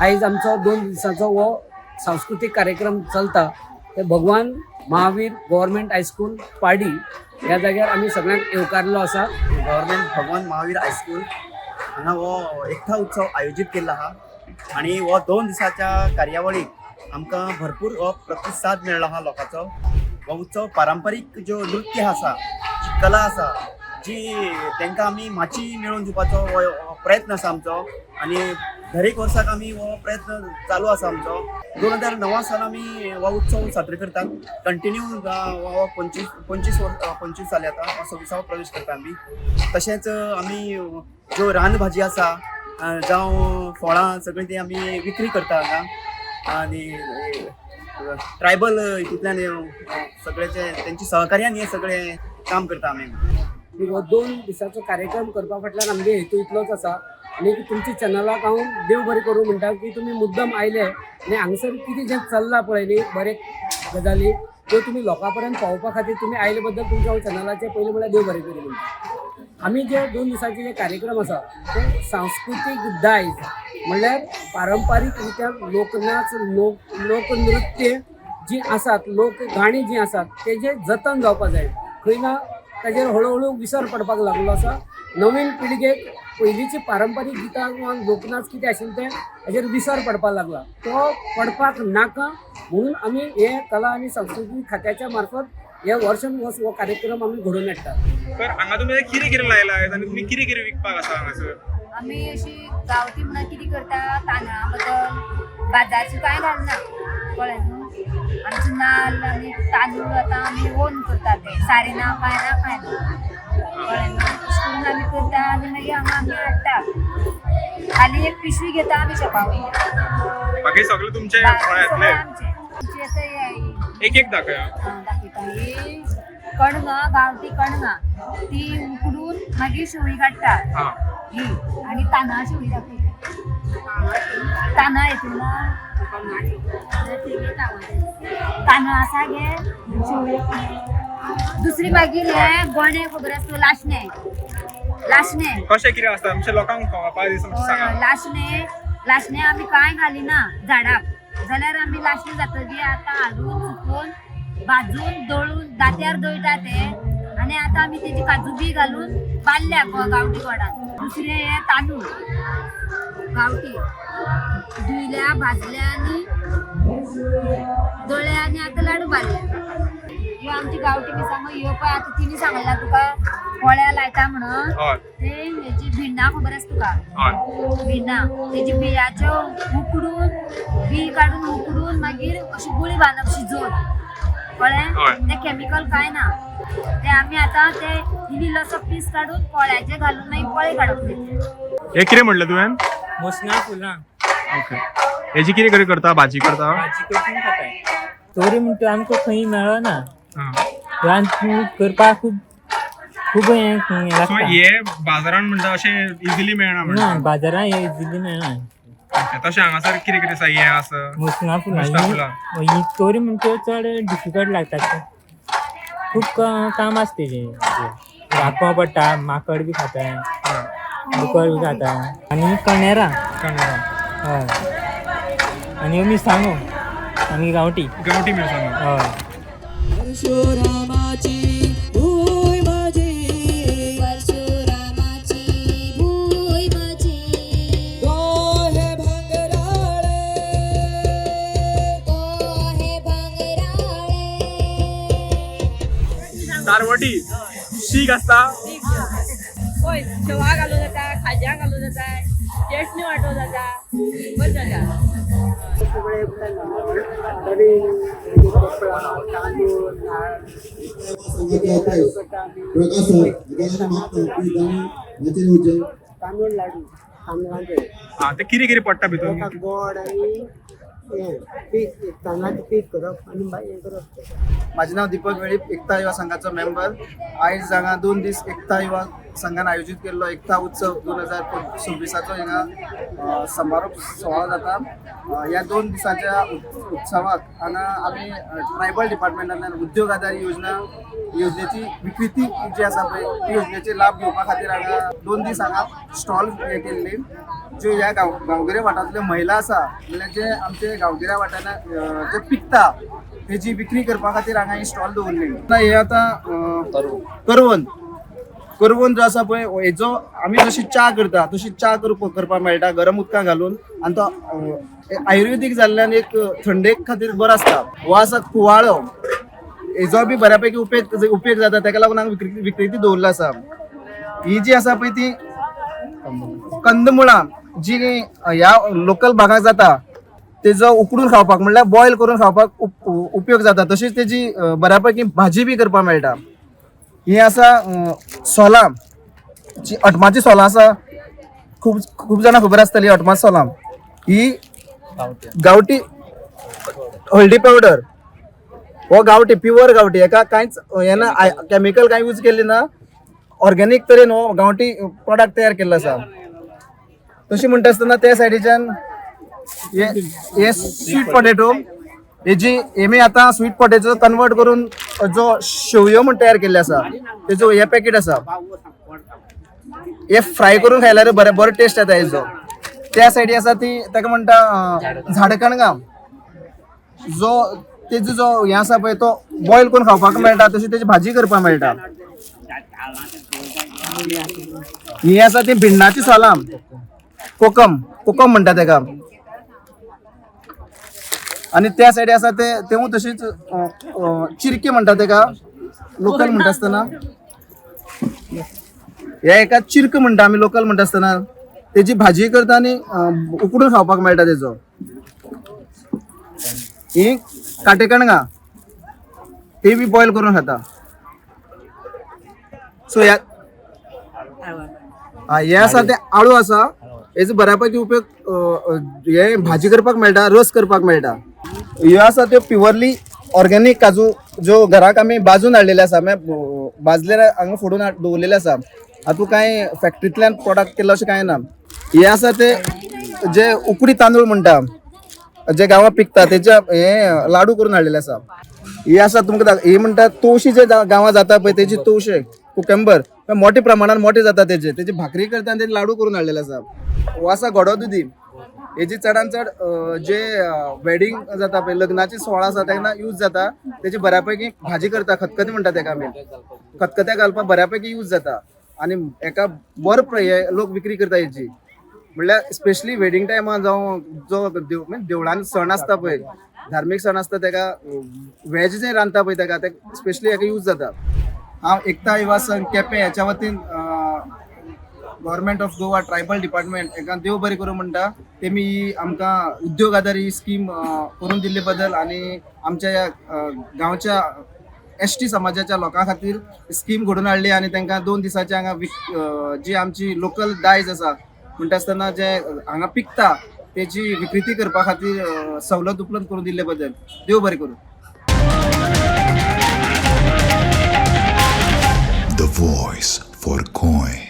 आयज आमचो 2 दिसाचो हो सांस्कृतिक कार्यक्रम चलता ते भगवान महावीर गव्हर्मेंट हायस्कूल पाडी ह्या जाग्यार आमी सगळ्यांक येवकारलो आसा. गव्हर्मेंट भगवान महावीर हायस्कूल हांगा हो एकता उत्सव आयोजीत केल्लो आहा आणि हो 2 दिसाच्या कार्यावळीक आमकां भरपूर हो प्रतिसाद मेळ्ळो आहा लोकांचो. हो उत्सव पारंपारीक ज्यो नृत्य आसा, जी कला आसा, जी तांकां आमी माची मेळोवन दिवपाचो हो प्रयत्न आसा आमचो आणि दर एक वर्साक आमी हो प्रयत्न चालू आसा आमचो. 2009 साल आमी हो उत्सव साजरो करतात. कंटिन्यू हो 25 जाले आतां, 26 प्रवेश करता आमी. तशेंच आमी ज्यो रानभाजी आसा जावं फळां सगळीं ती आमी विक्री करता हांगा आनी ट्रायबल हितूंतल्यान सगळेचे तेंची सहकार्यान हे सगळें काम करता आमी. हो 2 दिसाचो कार्यक्रम करपा फाटल्यान आमगे हेतू इतलोच आसा आनी तुमच्या चॅनलाक हांव देव बरें करूं म्हणटा की तुमी मुद्दम आयले आनी हांगसर कितें जें चल्लां पळय न्ही बरे गजाली त्यो तुमी लोकां पर्यंत पावोवपा खातीर तुमी आयले बद्दल तुमच्या हांव चॅनलाचें पयलीं म्हळ्यार देव बरें करूं म्हणटा. आमी जे 2 दिसाचे जे कार्यक्रम आसा ते सांस्कृतीक दायज म्हणल्यार पारंपारीक रित्यान लोकनाच लोकनृत्य जी आसात, लोकगाणी जी आसात तेजें जतन जावपा जाय. खंय ना ताजेर हळू विसर पडपाक लागलो आसा. नवीन पिळगेक पयलींची पारंपारीक गितां किंवा लोकनाच कितें आशिल्लें तें हाजेर विसर पडपाक लागला. तो पडपाक नाका म्हणून आमी हे कला आनी संस्कृती खात्याच्या मार्फत हे वर्षानुवर्स हो कार्यक्रम आमी घडोवन हाडटात. तर हांगा तुमी कितें कितें लायलाय आनी तुमी कितें कितें विकपाक आसा हांगासर? आमी अशी गांवठी म्हणून कितें करता तांदळा बद्दल बाजारची कांय घालना कळ्ळें न्हू. आमचे नाल्ल आनी तांदूळ आतां आमी ओन करता ते सारेना कांय ना कळ्ळें न्हू. तशें करून आमी करता आनी मागीर हांगा आमी हाडटा. खाली एक पिशवी घेता आमी शॉपा वयल्यान. बाकी सगळे तुमचे फळांतले आमचे एक एक दाखया. दाखयता ही कणगां गांवठी कणगां ती उकडून मागीर शिवळी काडटा ही आनी तांदळा शिवळी दाखयता. तांदळा येतलो ना तांदूळ आसा गे शिवळी. दुसरी मागीर हे गोणे खबर आसता लाशणे कशें कितें आसता आमच्या लोकांक कळपाक सांगा. लाशणे आमी कांय घालिना झाडाक जाल्यार आमी लाशणे जातकीर आतां हाडून सुकोवन भाजून दळून दांत्यार दळटा ते आनी आतां आमी तेजी काजू बी घालून बांदल्या गांवठी गोडान. दुसरे हे तांदूळ गांवठी धुयल्या भाजल्या आनी दळ्या आनी आतां लाडू बांदल्या. ह्यो आमची गांवठी मिरसांगो ह्यो पळय आतां तिणी सांगला तुका पोळ्या लायता म्हणून ते हेजी भिंडा खबर आसा तुका भिंडा तेजी बियाच्यो उकडून बी काडून उकडून मागीर अशी गुळी बांदप शिजोवन कळ्ळें. ते केमिकल कांय ना. ते आमी आतां ते इल्लोसो पीस काडून पोळ्याचे घालून मागीर पोळे काडप तेचे. हे कितें म्हणलें तुवें? मोसना फुलां. ओके. हेजी कितें कितें करता? भाजी करता? भाजी करून खाताय. तोरी म्हणटा आमकां खंय मेळना. करपाक खूब हें लागता. हे बाजारान म्हणटा अशें इजिली मेळना म्हणटा. बाजारांत हे इजिली मेळना. तशें हांगासर कितें कितें आसा? हें आसा मोसना फुलां. ही तोरी म्हणटा चड डिफिकल्ट लागता. खूब काम आसता तेजें. राखोवं पडटा, माकड बी खाता, दुकर बी खाता आनी कणेरां हय आनी मिरसांगो आनी गांवठी मिरसांगो. हय. दारवटी शीक आसता. होय शेवा घालूं जाता, खाज्यां घालूं जाता, चटणी वांटूं जाता, बरें जाता. तांदूळ लाडू तांदळाचे ते कितें कितें पडटा भितर? गोड आनी पीक तांदळाचें पीक करप आनी हें करप. माझे नाव दीपक वेळीप, एकता युवा संघाचो मेंबर. आयज हांगा 2 दीस एकता युवा संघान आयोजित केल्लो एकता उत्सव 2026 हिंगा समारोप सोहळा जाता। ह्या 2 दिसाच्या उत्सवाक हांगा आमी ट्रायबल डिपार्टमेंटांतल्यान उद्योग आधार योजनेची विकृती जी आसा पळय ती योजनेचे लाभ घेवपा खातीर हांगा 2 दीस हांगा स्टॉल केल्ले। ज्यो ह्या गांवगिऱ्या वाठारांतल्यो महिला आसा म्हणल्यार जे आमचे गांवगिऱ्या वाठारांत जे पिकता तेजी विक्री करपा खातीर हांगा ही स्टॉल दवरली। हे आता करवंद जो आसा पळय हेजो आमी जशी च्या करता तशी च्या करपाक मेळटा गरम उदकां घालून आनी तो आयुर्वेदीक जाल्ल्यान एक थंडेक खातीर बरो आसता। हो आसा कुवाळो, हेजो बी बऱ्यापैकी उपेग जाता, ताका लागून हांगा विक्रेती दवरलो आसा। ही जी आसा पळय ती कंदमुळां जी ह्या लोकल भागाक जाता तेजो उकडून खावपाक म्हणल्यार बॉयल करून खावपाक उपयोग जाता, तशीच तेजी बऱ्यापैकी भाजी बी करपाक मेळटा। ही आसा सोलां, जी अटमाची सोलां आसा, खूब जाणां खबर आसतली अटमाची सोलां। ही गांवठी हळदी पावडर, हो गांवठी प्युअर गांवठी, हेका कांयच येना केमिकल कांय यूज केल्ली ना, ऑर्गेनीक तरेन हो गांवठी प्रोडक्ट तयार केल्लो आसा। तशी म्हणटा आसतना त्या सायडीच्यान हे स्वीट पोटेटो, हेमी आता स्वीट पोटेटो कन्वर्ट करून जो शेवयो म्हण तयार केल्ले आसा तेजो हे पॅकेट आसा, हे फ्राय करून खायल्यार बरो टेस्ट येता हेजो। त्या सायडी आसा ती ताका म्हणटा झाडकणगां, तेजो जो हे आसा पळय तो बॉयल करून खावपाक मेळटा, तशी तेजी भाजी करपाक मेळटा। ही आसा ती भिंडाची सोलां, कोकम म्हणटा तेका। आणि त्या सायडी आसा तेवूय तशीच चिरके म्हणटा तेका लोकल म्हणटा आसतना, हे एका चिरक म्हणटा आमी लोकल म्हणटा आसतना, तेजी भाजी करता आनी उकडून खावपाक मेळटा तेजो। ही काटेकणगां, ते बी बॉयल करून खाता। सो हे आसा ते आळू आसा, हेजो बऱ्यापैकी उपयोग हे भाजी करपाक मेळटा, रस करपाक मेळटा। ह्यो आसा त्यो प्युअरली ऑर्गेनीक काजू ज्यो घराक आमी भाजून हाडलेले आसा, भाजलेले हांगा फोडून दवरलेले आसा, हातूंत कांय फॅक्टरींतल्यान प्रोडक्ट केल्लो अशें कांय ना। हे आसा ते जे उकडी तांदूळ म्हणटा जे गांवां पिकता तेजे हे लाडू करून हाडलेले आसा। हे आसा तुमकां हे म्हणटा तवशी जे गांवां जाता पळय तेजी तवशे कुकंबर मोठ्या प्रमाणात मोठे जाता, तेजी भाकरी करता आनी तेजे लाडू करून हाडलेले आसा। हो आसा गोडो दुदी, हेजी चडान चड जे वेडिंग जाता पळय लग्नाची सोहळा आसा तेन्ना यूज जाता, तेजी बऱ्यापैकी भाजी करता, खतखतें म्हणटा तेका आमी, खतखतें घालपाक बऱ्यापैकी यूज जाता आनी एका बरो लोक विक्री करता हेजी। म्हणल्यार स्पेशली वेडिंग टायमार जावं जो देवळान सण आसता पळय, धार्मीक सण आसता तेका वेज जे रांदता पळय तेका स्पेशली हेका यूज जाता। हांव एकता युवा संघ केपें ह्याच्या वतीन government of Goa tribal department हेका देव बरें करूं म्हणटा। तेमी आमकां उद्योग आधार ही स्कीम करून दिल्ले बद्दल आनी आमच्या ह्या गांवच्या ST समाजाच्या लोकां खातीर स्कीम घडोवन हाडली आनी तांकां 2 दिसाचे हांगा जी आमची लोकल दायज आसा म्हणटा आसतना जे हांगा पिकता तेजी विक्रिती करपा खातीर सवलत उपलब्ध करून दिल्ले बद्दल देव बरें करूं। The voice for Coin.